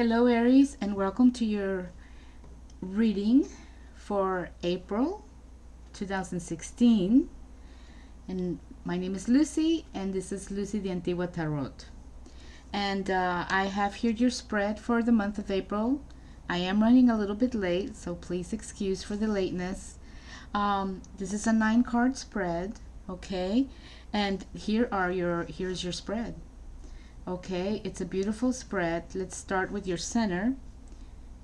Hello Aries, and welcome to your reading for April 2016. And my name is Lucy, and this is Lucy the Antigua Tarot. And I have here your spread for the month of April. I am running a little bit late, so please excuse for the lateness. This is a 9-card spread, okay? And here's your spread. Okay, it's a beautiful spread. Let's start with your center.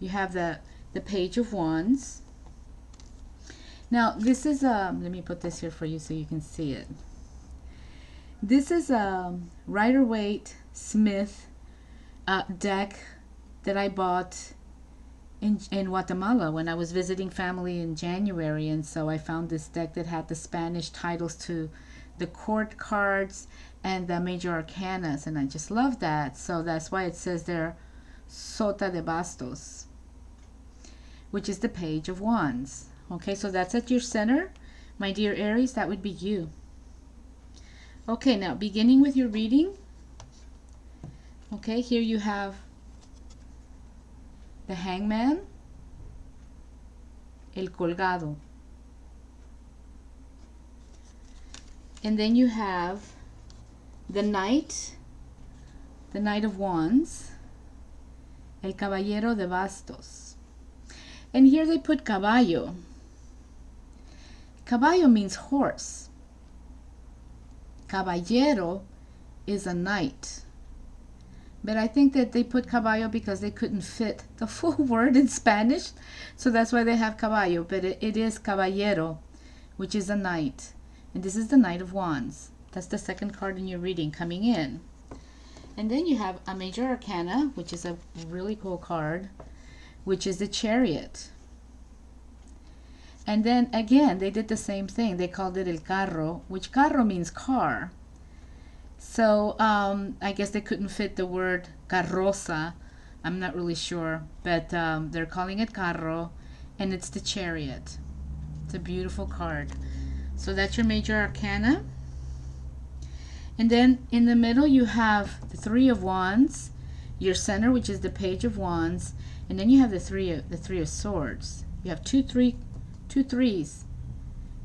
You have the Page of Wands. Now this is let me put this here for you so you can see it. This is a Rider-Waite Smith deck that I bought in Guatemala when I was visiting family in January, and so I found this deck that had the Spanish titles to the court cards and the major arcanas, and I just love that. So that's why it says there Sota de Bastos, which is the Page of Wands. Okay, so that's at your center, my dear Aries. That would be you. Okay, now beginning with your reading. Okay, here you have the Hangman, El Colgado, and then you have the Knight of Wands, El Caballero de Bastos. And here they put caballo. Caballo means horse. Caballero is a knight. But I think that they put caballo because they couldn't fit the full word in Spanish. So that's why they have caballo. But it is caballero, which is a knight. And this is the Knight of Wands. That's the second card in your reading coming in. And then you have a major arcana, which is a really cool card, which is the Chariot. And then again, they did the same thing. They called it el carro, which carro means car. So I guess they couldn't fit the word carroza. I'm not really sure, but they're calling it carro, and it's the Chariot. It's a beautiful card. So that's your major arcana. And then in the middle you have the Three of Wands, your center, which is the Page of Wands, and then you have the Three of Swords. You have two threes,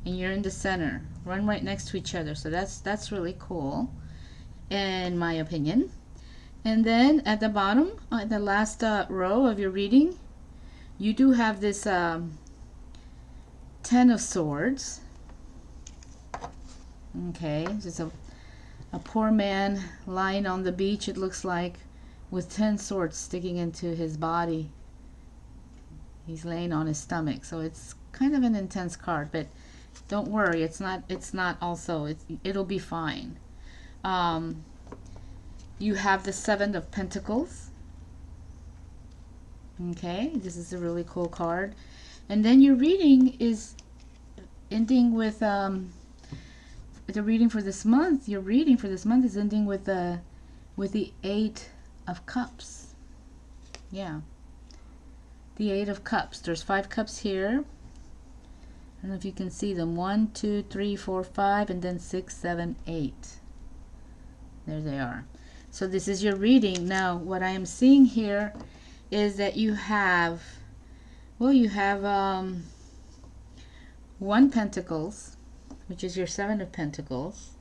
and you're in the center, run right next to each other. So that's really cool, in my opinion. And then at the bottom, the last row of your reading, you do have this Ten of Swords. Okay, just a poor man lying on the beach, it looks like, with 10 swords sticking into his body. He's laying on his stomach, so it's kind of an intense card, but don't worry, it's not also, it'll be fine. You have the Seven of Pentacles. Okay, this is a really cool card. And then your reading is ending with the reading for this month. Your reading for this month is ending with the Eight of Cups. Yeah, the Eight of Cups. There's 5 cups here. I don't know if you can see them. 1, 2, 3, 4, 5, and then 6, 7, 8. There they are. So this is your reading. Now what I am seeing here is that you have, well, you have 1 Pentacles, which is your 7 of Pentacles.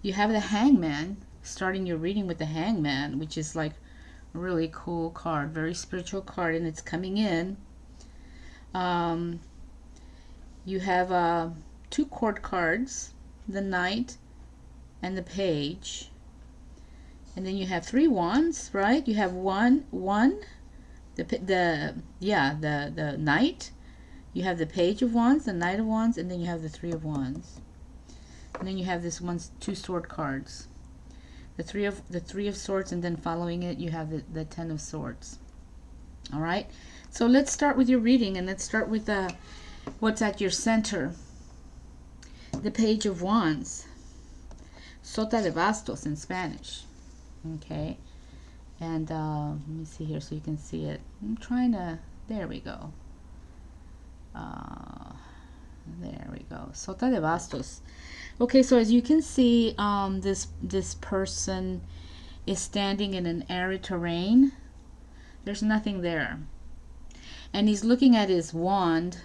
You have the Hangman, starting your reading with the Hangman, which is like a really cool card, very spiritual card, and it's coming in. You have 2 court cards, the Knight and the Page. And then you have 3 wands, right? You have one, the Knight. You have the Page of Wands, the Knight of Wands, and then you have the 3 of Wands. And then you have this 2 sword cards. The three of Swords, and then following it you have the 10 of Swords. All right. So let's start with your reading, and let's start with what's at your center. The Page of Wands. Sota de Bastos in Spanish. Okay. And let me see here so you can see it. I'm trying to, there we go. There we go. Sota de Bastos. Okay, so as you can see, this person is standing in an arid terrain. There's nothing there. And he's looking at his wand,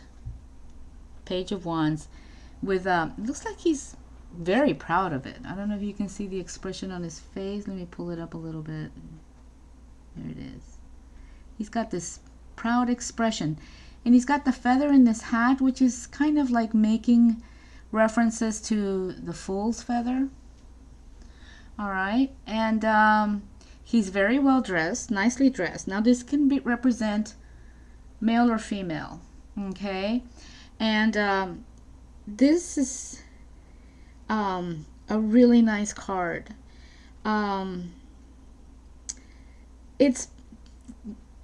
Page of Wands, with looks like he's very proud of it. I don't know if you can see the expression on his face. Let me pull it up a little bit. There it is. He's got this proud expression, and he's got the feather in this hat, which is kind of like making references to the fool's feather. All right, and he's very well dressed, nicely dressed. Now this can represent male or female, okay? And this is a really nice card. It's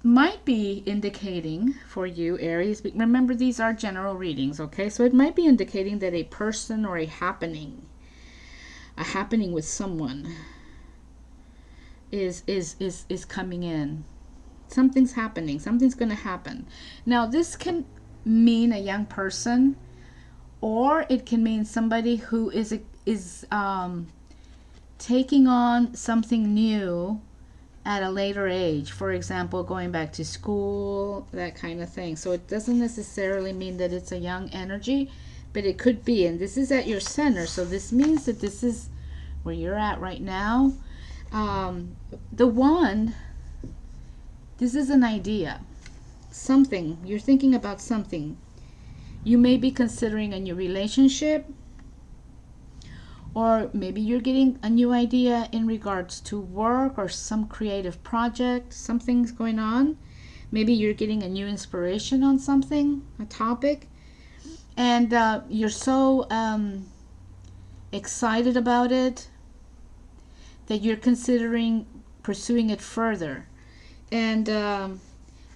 might be indicating for you, Aries, but remember these are general readings, okay? So it might be indicating that a person or a happening with someone is coming in. Something's happening. Something's going to happen. Now this can mean a young person, or it can mean somebody who is taking on something new at a later age. For example, going back to school, that kind of thing. So it doesn't necessarily mean that it's a young energy, but it could be. And this is at your center, so this means that this is where you're at right now. The wand, this is an idea, something you're thinking about. Something you may be considering a new relationship, or maybe you're getting a new idea in regards to work or some creative project. Something's going on. Maybe you're getting a new inspiration on something, a topic, and you're so excited about it that you're considering pursuing it further. And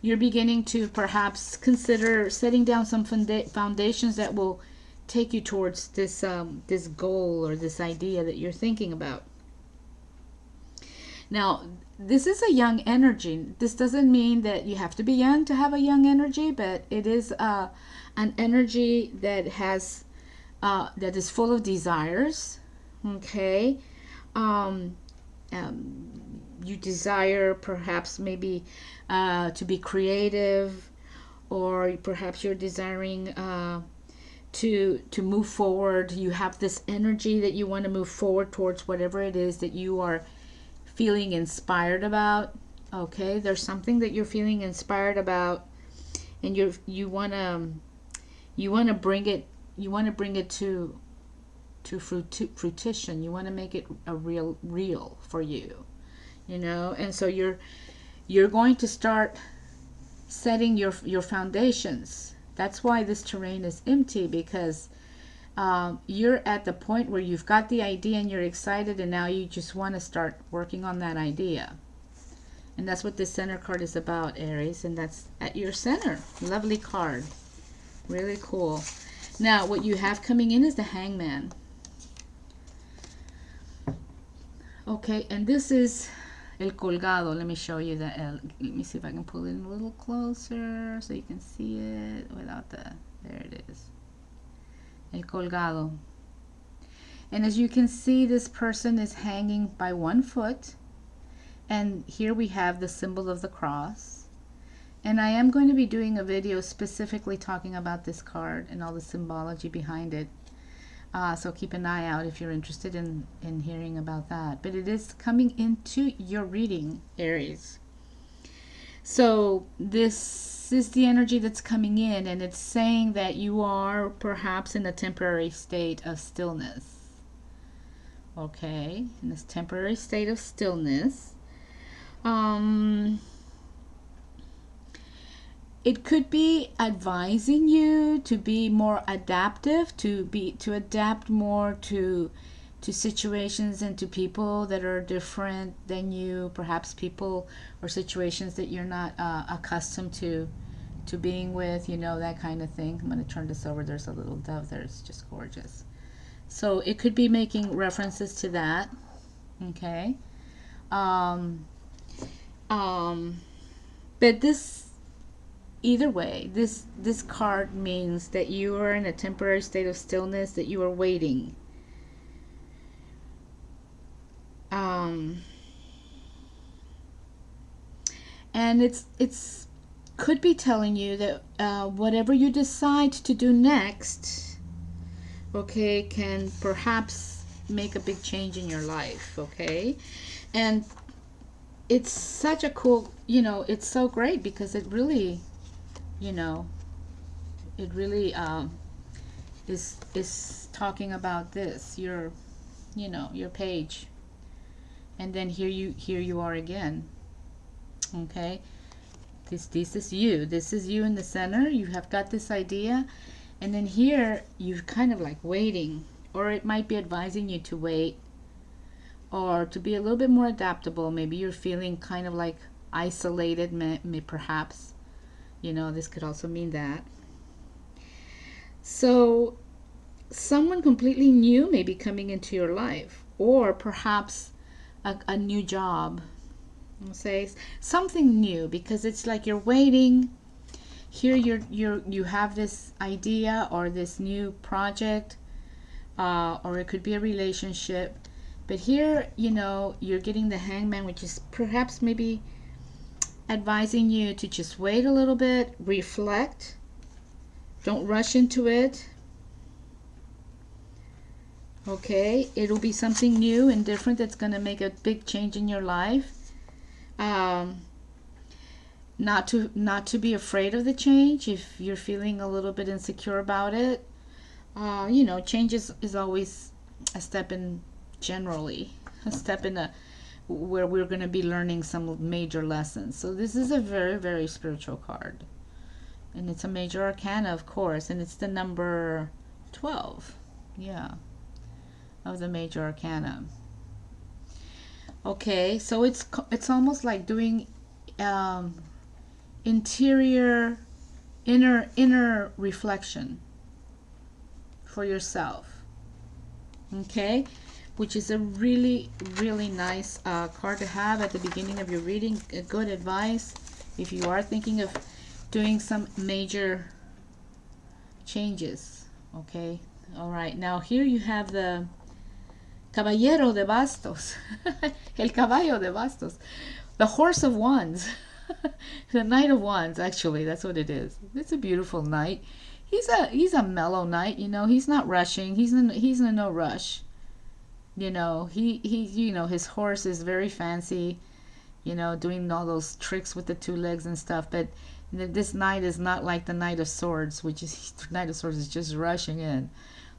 you're beginning to perhaps consider setting down some foundations that will take you towards this this goal or this idea that you're thinking about. Now, this is a young energy. This doesn't mean that you have to be young to have a young energy, but it is an energy that has that is full of desires. Okay, you desire perhaps maybe to be creative, or perhaps you're desiring to move forward. You have this energy that you want to move forward towards whatever it is that you are feeling inspired about. Okay, there's something that you're feeling inspired about, and you want to bring it to fruition. You want to make it a real for you, you know. And so you're going to start setting your foundations. That's why this terrain is empty, because you're at the point where you've got the idea and you're excited, and now you just want to start working on that idea. And that's what this center card is about, Aries, and that's at your center. Lovely card. Really cool. Now, what you have coming in is the Hangman. Okay, and this is El Colgado. Let me show you that. Let me see if I can pull it in a little closer so you can see it without the... There it is. El Colgado. And as you can see, this person is hanging by one foot. And here we have the symbol of the cross. And I am going to be doing a video specifically talking about this card and all the symbology behind it. So keep an eye out if you're interested in hearing about that. But it is coming into your reading, Aries. So this is the energy that's coming in, and it's saying that you are perhaps in a temporary state of stillness. Okay, in this temporary state of stillness. It could be advising you to be more adaptive, to adapt more to situations and to people that are different than you, perhaps people or situations that you're not accustomed to being with, you know, that kind of thing. I'm going to turn this over. There's a little dove there. It's just gorgeous. So it could be making references to that. Okay. But this, either way, this card means that you are in a temporary state of stillness, that you are waiting. And it's could be telling you that whatever you decide to do next, okay, can perhaps make a big change in your life, okay? And it's such a cool, it's so great because it really, you know, it really is talking about this, your page. And then here you are again. Okay? This is you. This is you in the center. You have got this idea. And then here you're kind of like waiting, or it might be advising you to wait or to be a little bit more adaptable. Maybe you're feeling kind of like isolated, perhaps. This could also mean that. So someone completely new may be coming into your life, or perhaps a new job. I'll say something new, because it's like you're waiting. Here you have this idea or this new project, or it could be a relationship. But here, you're getting the Hangman, which is perhaps maybe advising you to just wait a little bit, reflect, don't rush into it. Okay, it'll be something new and different that's going to make a big change in your life. Not to be afraid of the change if you're feeling a little bit insecure about it. Change is always a step in, generally a step in where we're going to be learning some major lessons. So this is a very, very spiritual card, and it's a major arcana, of course, and it's the number 12, of the major arcana. Okay, so it's almost like doing inner reflection for yourself. Okay, which is a really, really nice card to have at the beginning of your reading. A good advice if you are thinking of doing some major changes. Okay, all right. Now here you have the Caballero de Bastos, El Caballo de Bastos, the Horse of Wands, the Knight of Wands. Actually, that's what it is. It's a beautiful knight. He's a mellow knight. He's not rushing. He's in no rush. His horse is very fancy. Doing all those tricks with the two legs and stuff. But this knight is not like the Knight of Swords, which is the Knight of Swords is just rushing in.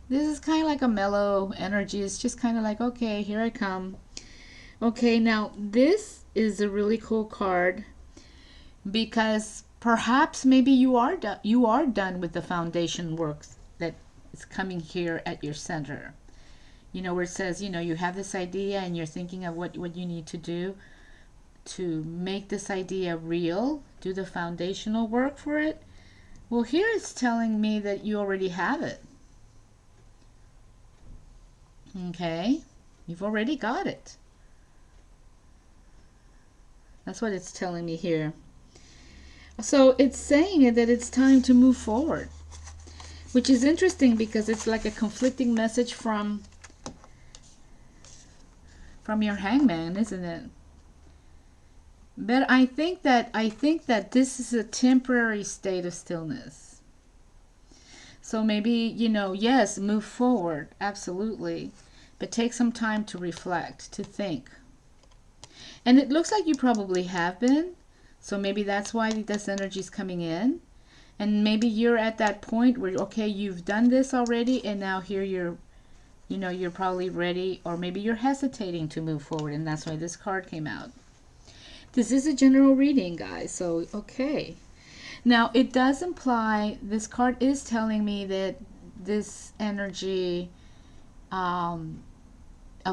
This is kind of like a mellow energy. It's just kind of like, okay, here I come. Okay, now this is a really cool card because perhaps maybe you are done with the foundation works that is coming here at your center. Where it says, you have this idea and you're thinking of what you need to do to make this idea real, do the foundational work for it. Well, here it's telling me that you already have it. Okay, you've already got it. That's what it's telling me here. So it's saying that it's time to move forward, which is interesting because it's like a conflicting message from your Hangman, isn't it? But I think that this is a temporary state of stillness. So maybe, yes, move forward, absolutely. But take some time to reflect, to think. And it looks like you probably have been. So maybe that's why this energy is coming in. And maybe you're at that point where, okay, you've done this already, and now here you're probably ready, or maybe you're hesitating to move forward, and that's why this card came out. This is a general reading, guys, so okay. Now, it does imply, this card is telling me that this energy of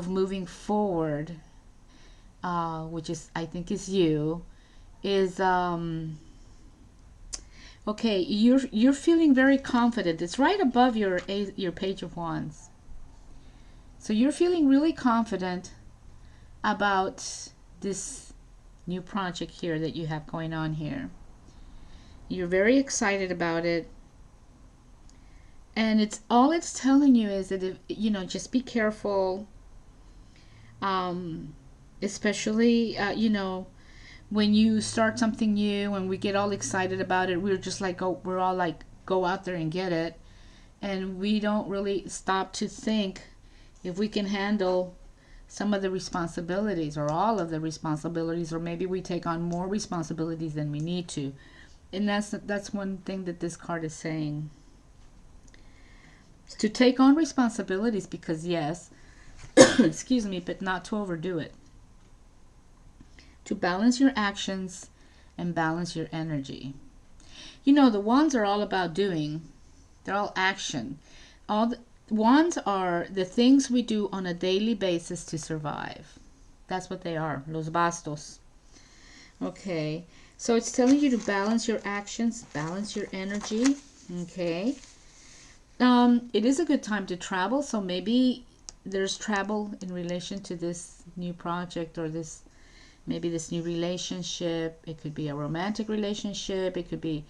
moving forward, which is, I think is you, is, okay, you're feeling very confident. It's right above your Page of Wands. So you're feeling really confident about this new project here that you have going on here. You're very excited about it. And it's telling you is that, just be careful, especially, when you start something new and we get all excited about it, we're just like, oh, we're all like, go out there and get it. And we don't really stop to think if we can handle some of the responsibilities or all of the responsibilities, or maybe we take on more responsibilities than we need to. And that's one thing that this card is saying. To take on responsibilities, because yes, excuse me, but not to overdo it. To balance your actions and balance your energy. You know, the wands are all about doing. They're all action. All the wands are the things we do on a daily basis to survive. That's what they are. Los bastos. Okay. So it's telling you to balance your actions, balance your energy. Okay. It is a good time to travel. So maybe there's travel in relation to this new project, or this, maybe this new relationship. It could be a romantic relationship. It could be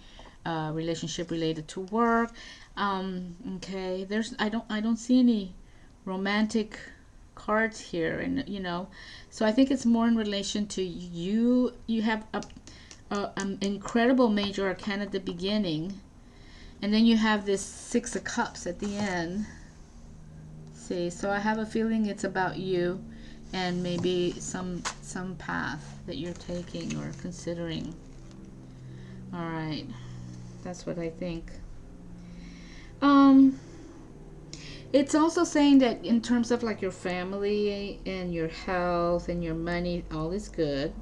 a relationship related to work. Okay, I don't see any romantic cards here, and you know, so I think it's more in relation to you. You have an incredible major arcana at the beginning, and then you have this Six of Cups at the end. See, so I have a feeling it's about you and maybe some path that you're taking or considering. All right, that's what I think. It's also saying that in terms of like your family and your health and your money, all is good.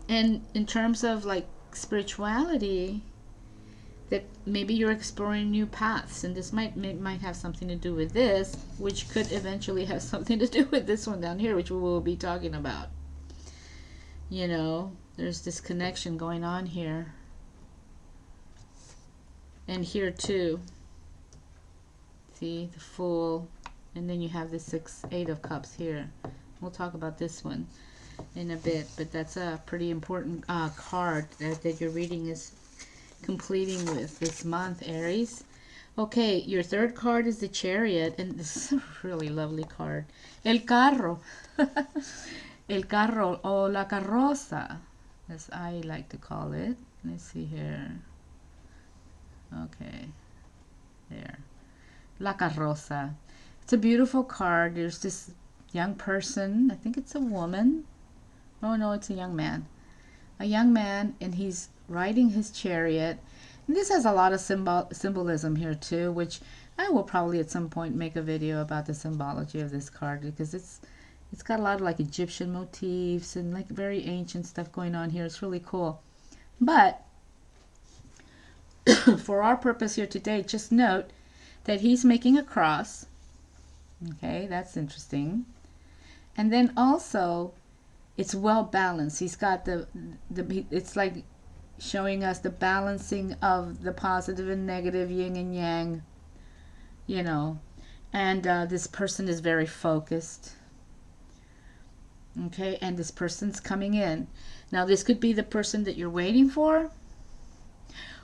And in terms of like spirituality, that maybe you're exploring new paths, and this might have something to do with this, which could eventually have something to do with this one down here, which we will be talking about. You know, there's this connection going on here, and here too. See, the Fool, and then you have the Eight of Cups here. We'll talk about this one in a bit, but that's a pretty important card that your reading is completing with this month, Aries. Okay, your third card is the Chariot, and this is a really lovely card. El carro. El carro, o la carroza, as I like to call it. Let's see here. Okay, there. La carroza. It's a beautiful card. There's this young person. I think it's a woman. Oh no, it's a young man. A young man, and he's riding his chariot. And this has a lot of symbolism here too, which I will probably at some point make a video about the symbology of this card, because it's got a lot of like Egyptian motifs and like very ancient stuff going on here. It's really cool. But for our purpose here today, just note that he's making a cross. Okay, that's interesting. And then also, it's well balanced. He's got it's like showing us the balancing of the positive and negative, yin and yang, you know. And this person is very focused. Okay, and this person's coming in. Now, this could be the person that you're waiting for,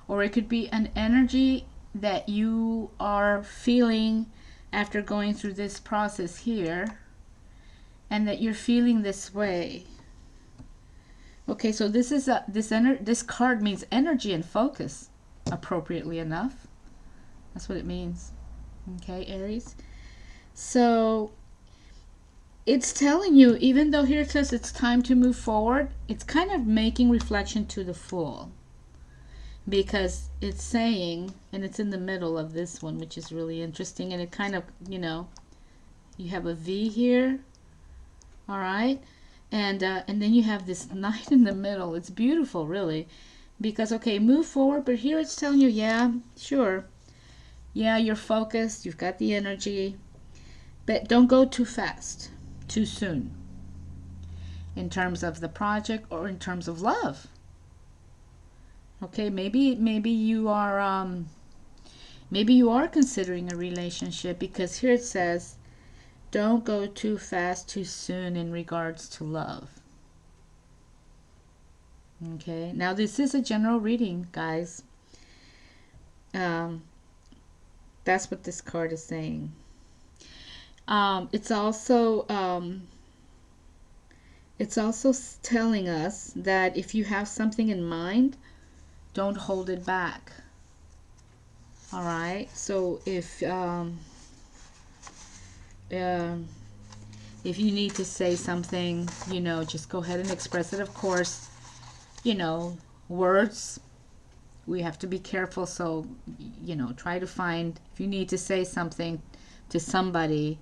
or it could be an energy that you are feeling after going through this process here, and that you're feeling this way. Okay, so this is this card means energy and focus, appropriately enough. That's what it means. Okay, Aries. So it's telling you, even though here it says it's time to move forward, it's kind of making reflection to the Fool, because it's saying, and it's in the middle of this one, which is really interesting, and it kind of, you know, you have a V here, all right, and then you have this Knight in the middle. It's beautiful, really, because, okay, move forward, but here it's telling you, yeah, sure, yeah, you're focused, you've got the energy, but don't go too fast, too soon, in terms of the project or in terms of love. Okay, maybe you are considering a relationship, because here it says don't go too fast, too soon in regards to love. Okay, now this is a general reading, guys. That's what this card is saying. It's also It's also telling us that if you have something in mind, don't hold it back. All right. So if you need to say something, just go ahead and express it. Of course, words, we have to be careful. So, try to find, if you need to say something to somebody,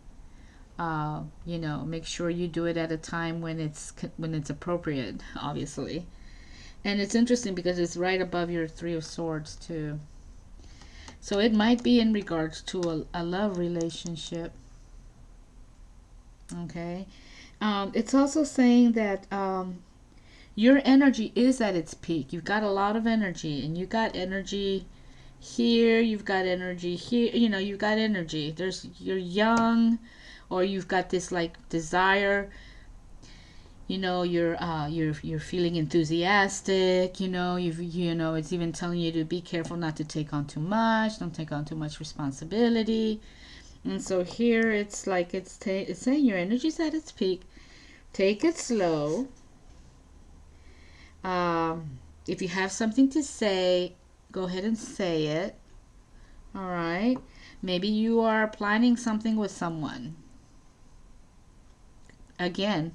make sure you do it at a time when it's appropriate, obviously. And it's interesting because it's right above your Three of Swords too. So it might be in regards to a love relationship. Okay. It's also saying that your energy is at its peak. You've got a lot of energy, and you got energy here, you've got energy here, you've got energy. You're young, or you've got this like desire, you're feeling enthusiastic, it's even telling you to be careful not to take on too much, don't take on too much responsibility. And so here it's like it's saying your energy's at its peak. Take it slow. If you have something to say, go ahead and say it. All right. Maybe you are planning something with someone. Again,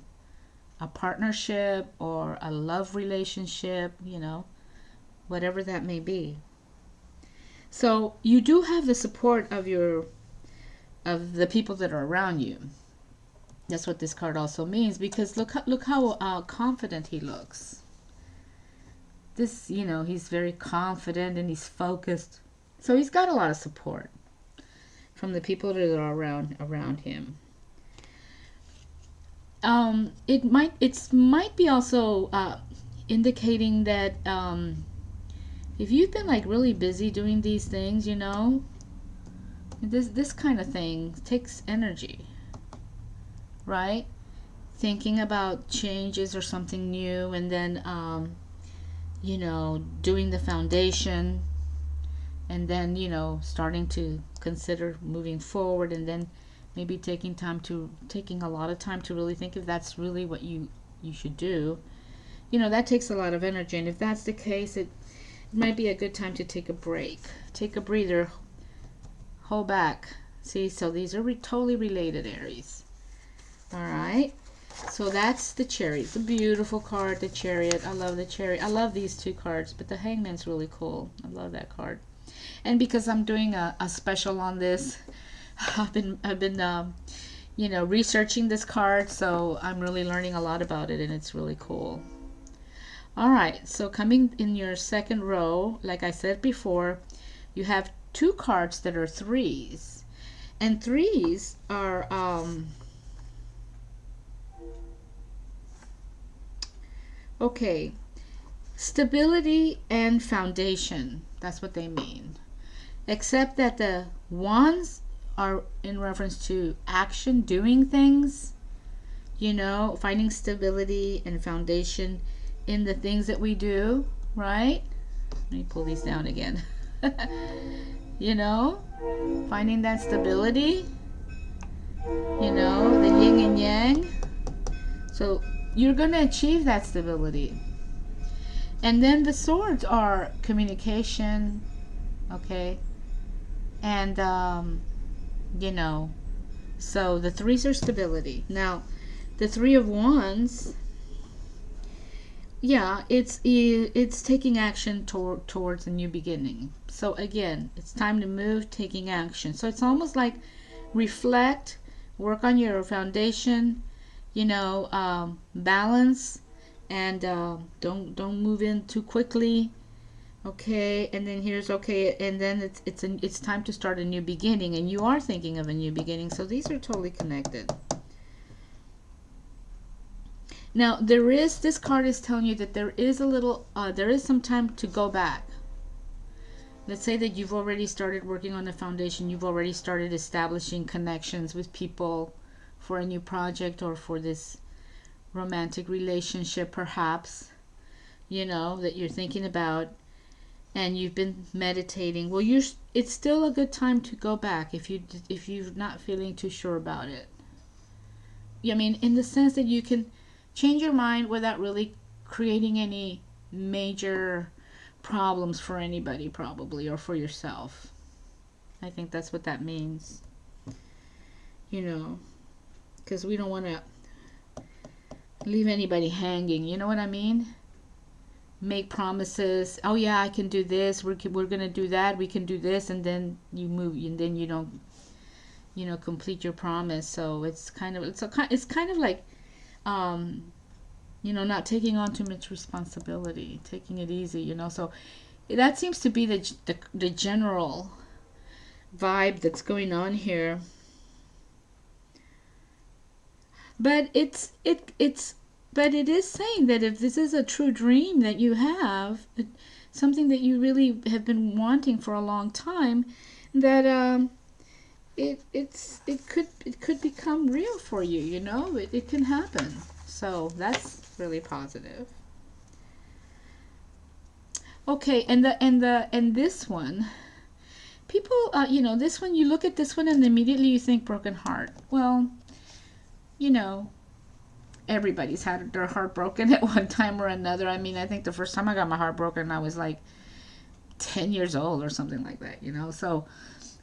a partnership or a love relationship, whatever that may be. So you do have the support of the people that are around you. That's what this card also means, because look how confident he looks. This, he's very confident and he's focused. So he's got a lot of support from the people that are around him. It might be also indicating that if you've been like really busy doing these things, this kind of thing takes energy, right? Thinking about changes or something new, and then doing the foundation, and then starting to consider moving forward, and then maybe taking a lot of time to really think if that's really what you should do. That takes a lot of energy, and if that's the case, it might be a good time to take a break, take a breather, hold back. See, so these are totally related, Aries. All right, so that's the Chariot. It's a beautiful card, the Chariot. I love the Chariot. I love these two cards, but the Hangman's really cool. I love that card. And because I'm doing a special on this, I've been researching this card, so I'm really learning a lot about it, and it's really cool. All right, so coming in your second row, like I said before, you have two cards that are threes, and threes are okay, stability and foundation. That's what they mean, except that the wands are in reference to action, doing things, finding stability and foundation in the things that we do, right? Let me pull these down again. Finding that stability, the yin and yang. So you're going to achieve that stability. And then the swords are communication, okay? And so the threes are stability. Now the Three of Wands, yeah, it's taking action towards a new beginning. So again, it's time to move, taking action. So it's almost like reflect, work on your foundation, balance, and don't move in too quickly. Okay, and then and then it's time to start a new beginning, and you are thinking of a new beginning. So these are totally connected. Now this card is telling you that there is some time to go back. Let's say that you've already started working on the foundation, you've already started establishing connections with people for a new project or for this romantic relationship, perhaps, that you're thinking about, and you've been meditating. Well, it's still a good time to go back if you're not feeling too sure about it. I mean, in the sense that you can change your mind without really creating any major problems for anybody, probably, or for yourself. I think that's what that means, you know, because we don't want to leave anybody hanging, you know what I mean? Make promises. Oh yeah, I can do this, we're gonna do that, we can do this, and then you move, and then you don't, you know, complete your promise. So it's kind of, it's kind of like, you know, not taking on too much responsibility, taking it easy, you know. So that seems to be the general vibe that's going on here. But but it is saying that if this is a true dream that you have, something that you really have been wanting for a long time, that it could become real for you, you know. It can happen. So that's really positive. Okay, and this one, people, you know, this one, you look at this one and immediately you think broken heart. Well, you know, everybody's had their heart broken at one time or another. I mean, I think the first time I got my heart broken, I was like 10 years old or something like that, you know. So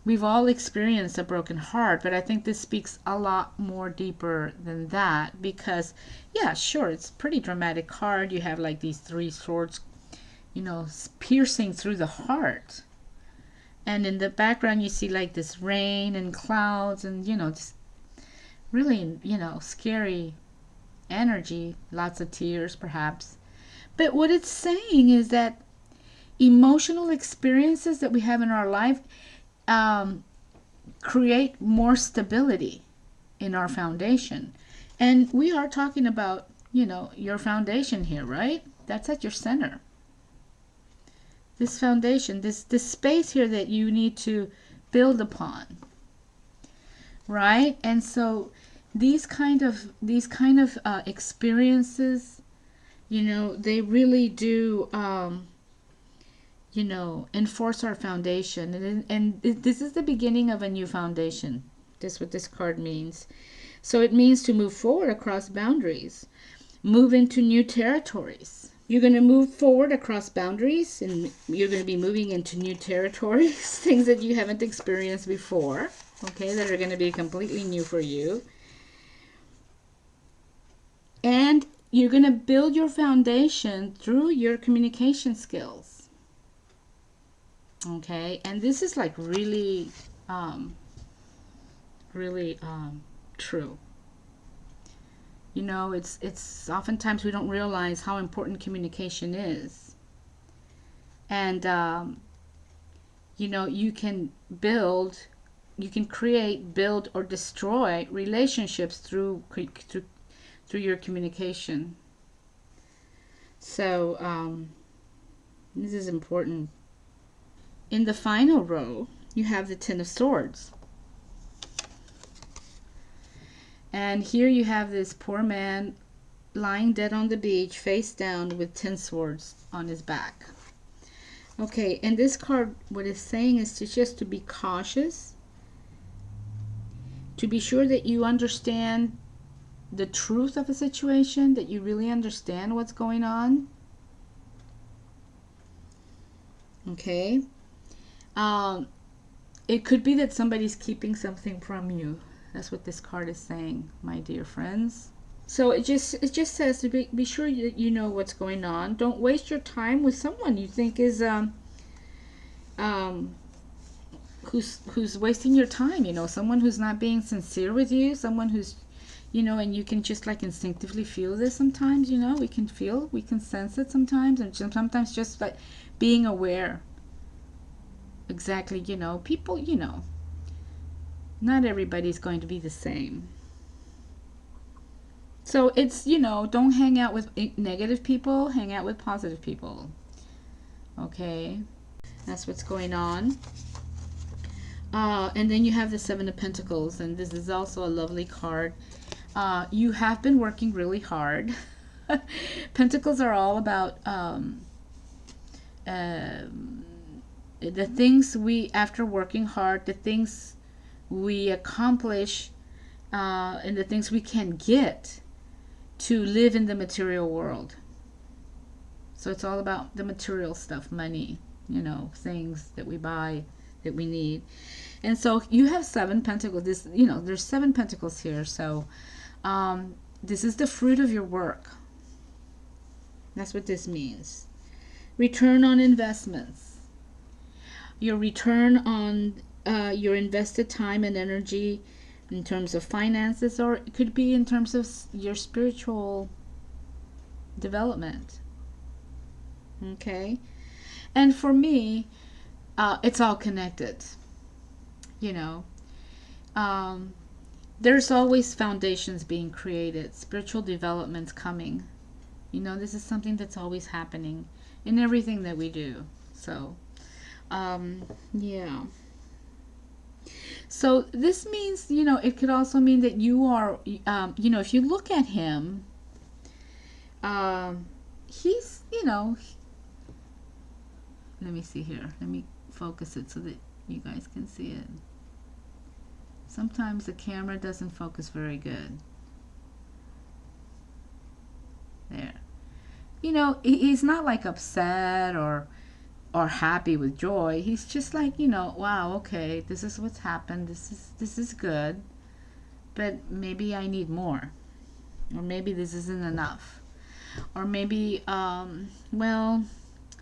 we've all experienced a broken heart, but I think this speaks a lot more deeper than that, because yeah, sure, it's a pretty dramatic card. You have like these three swords, you know, piercing through the heart, and in the background you see like this rain and clouds, and you know, just really, you know, scary energy, lots of tears perhaps. But what it's saying is that emotional experiences that we have in our life create more stability in our foundation. And we are talking about, you know, your foundation here, right? That's at your center. This foundation, this space here that you need to build upon, right? And so these kind of experiences, you know, they really do you know, enforce our foundation, and this is the beginning of a new foundation. This is what this card means. So it means to move forward across boundaries, move into new territories. You're going to move forward across boundaries, and you're going to be moving into new territories, things that you haven't experienced before, okay, that are going to be completely new for you. And you're going to build your foundation through your communication skills. Okay, and this is like really true. You know, it's oftentimes we don't realize how important communication is. And you know, you can create, build, or destroy relationships through your communication. So this is important. In the final row, you have the Ten of Swords. And here you have this poor man lying dead on the beach, face down, with 10 swords on his back. Okay, and this card, what it's saying is just to be cautious, to be sure that you understand the truth of a situation, that you really understand what's going on. Okay. It could be that somebody's keeping something from you. That's what this card is saying, my dear friends. So it just says to be sure that you know what's going on. Don't waste your time with someone you think is who's wasting your time. You know, someone who's not being sincere with you, someone who's, you know, and you can just like instinctively feel this sometimes. You know, we can sense it sometimes, and sometimes just like being aware. Exactly, you know, people, you know, not everybody's going to be the same. So it's, you know, don't hang out with negative people, hang out with positive people. Okay, that's what's going on. And then you have the Seven of Pentacles, and this is also a lovely card. You have been working really hard. Pentacles are all about the things after working hard, the things we accomplish, and the things we can get to live in the material world. So it's all about the material stuff, money, you know, things that we buy, that we need. And so you have 7 pentacles. This, you know, there's 7 pentacles here. So this is the fruit of your work. That's what this means. Return on investments. Your return on your invested time and energy in terms of finances, or it could be in terms of your spiritual development. Okay? And for me, it's all connected. You know, there's always foundations being created, spiritual developments coming. You know, this is something that's always happening in everything that we do. So, yeah. So this means, you know, it could also mean that you are, you know, if you look at him, he's, you know, let me see here. Let me focus it so that you guys can see it. Sometimes the camera doesn't focus very good. There. You know, he's not like upset or happy with joy. He's just like, you know, wow, okay, this is what's happened. This is good. But maybe I need more. Or maybe this isn't enough. Or maybe well,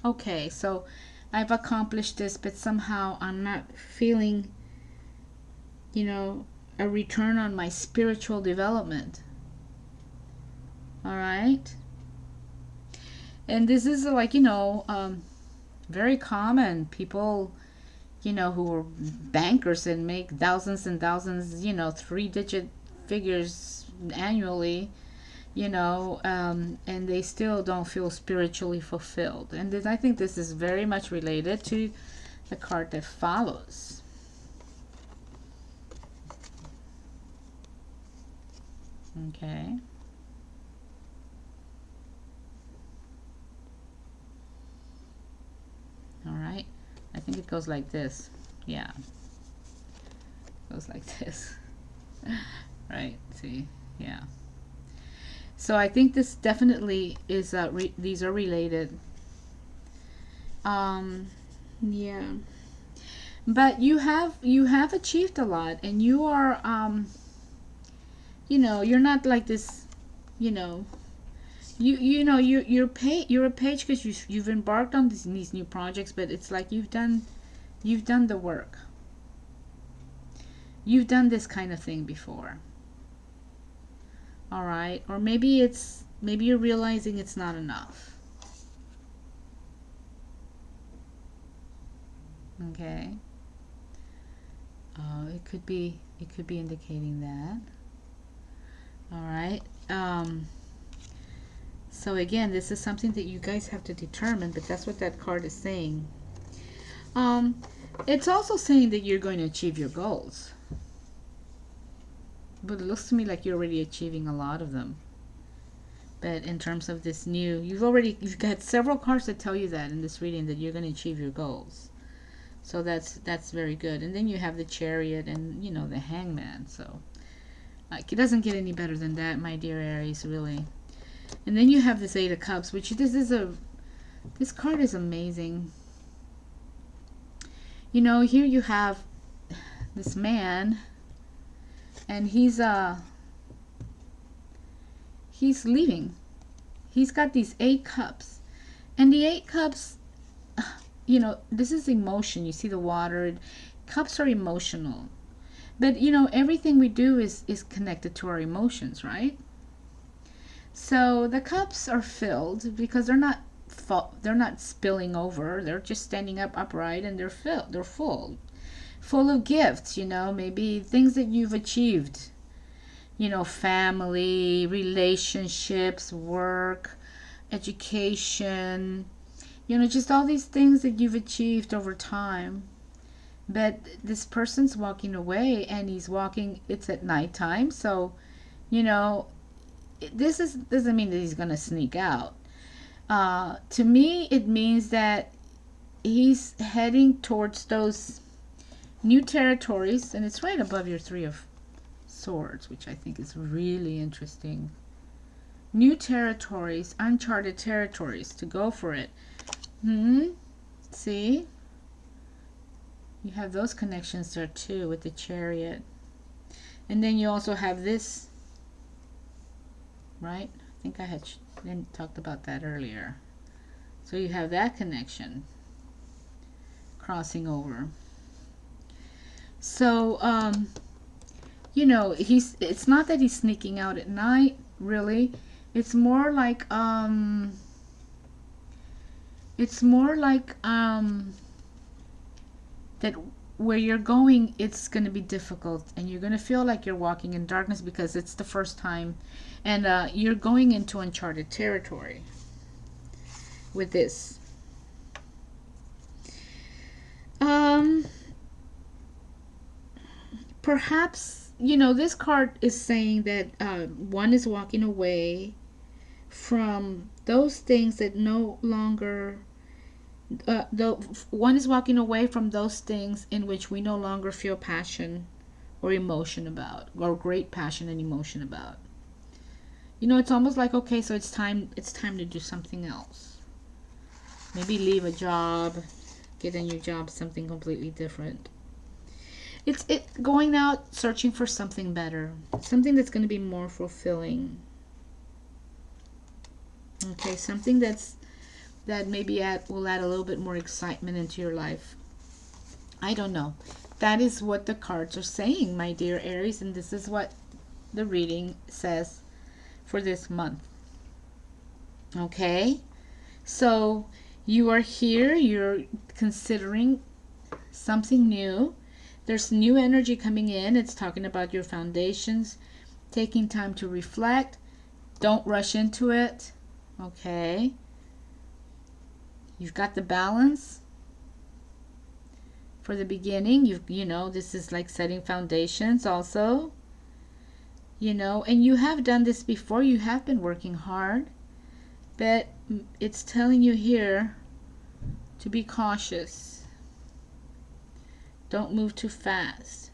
okay, so I've accomplished this, but somehow I'm not feeling, you know, a return on my spiritual development. All right? And this is like, you know, very common. People, you know, who are bankers and make thousands and thousands, you know, 3-digit figures annually, you know, and they still don't feel spiritually fulfilled. And this, I think this is very much related to the card that follows. Okay. All right. I think it goes like this. Yeah. It goes like this. Right. See? Yeah. So I think this definitely is, these are related. Yeah. But you have achieved a lot, and you are, you know, you're not like this, you know, you're a page because you've embarked on these new projects, but it's like you've done the work. You've done this kind of thing before. All right, or maybe you're realizing it's not enough. Okay. It could be indicating that. All right. So again, this is something that you guys have to determine, but that's what that card is saying. It's also saying that you're going to achieve your goals. But it looks to me like you're already achieving a lot of them. But in terms of this new, you've got several cards that tell you that in this reading, that you're going to achieve your goals. So that's very good. And then you have the Chariot and, you know, the Hangman. So it doesn't get any better than that, my dear Aries, really. And then you have this 8 of Cups, which this card is amazing. You know, here you have this man, and he's leaving. He's got these 8 cups, and the 8 cups, you know, this is emotion. You see the water. Cups are emotional, but you know, everything we do is connected to our emotions, right? So the cups are filled because they're not spilling over. They're just standing up upright, and they're filled. They're full of gifts, you know, maybe things that you've achieved, you know, family, relationships, work, education, you know, just all these things that you've achieved over time. But this person's walking away, and it's at nighttime, so, you know, doesn't mean that he's going to sneak out. To me, it means that he's heading towards those new territories, and it's right above your 3 of Swords, which I think is really interesting. new territories, uncharted territories, to go for it. See? You have those connections there too with the Chariot. And then you also have this, right? I think I had talked about that earlier. So you have that connection crossing over. So, you know, it's not that he's sneaking out at night, really. It's more like, that where you're going, it's going to be difficult, and you're going to feel like you're walking in darkness because it's the first time, and you're going into uncharted territory with this. Perhaps, you know, this card is saying that one is walking away from those things that no longer, one is walking away from those things in which we no longer feel passion or emotion about, or great passion and emotion about. You know, it's almost like, okay, so it's time to do something else. Maybe leave a job, get a new job, something completely different. It's going out searching for something better, something that's going to be more fulfilling. Okay, something that maybe will add a little bit more excitement into your life. I don't know. That is what the cards are saying, my dear Aries, and this is what the reading says for this month. Okay, so you are here, you're considering something new. There's new energy coming in. It's talking about your foundations, taking time to reflect. Don't rush into it. Okay. You've got the balance for the beginning. You know, this is like setting foundations also. You know, and you have done this before. You have been working hard. But it's telling you here to be cautious. Don't move too fast.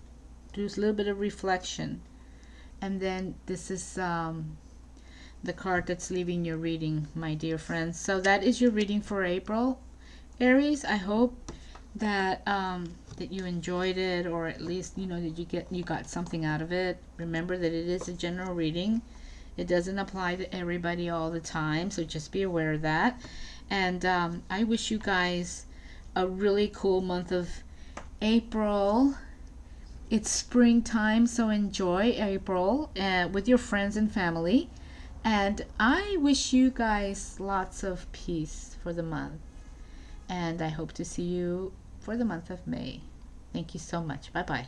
Do a little bit of reflection. And then this is the card that's leaving your reading, my dear friends. So that is your reading for April. Aries, I hope that that you enjoyed it, or at least, you know, that you got something out of it. Remember that it is a general reading. It doesn't apply to everybody all the time, so just be aware of that. And I wish you guys a really cool month of April. It's springtime, so enjoy April with your friends and family. And I wish you guys lots of peace for the month. And I hope to see you for the month of May. Thank you so much. Bye-bye.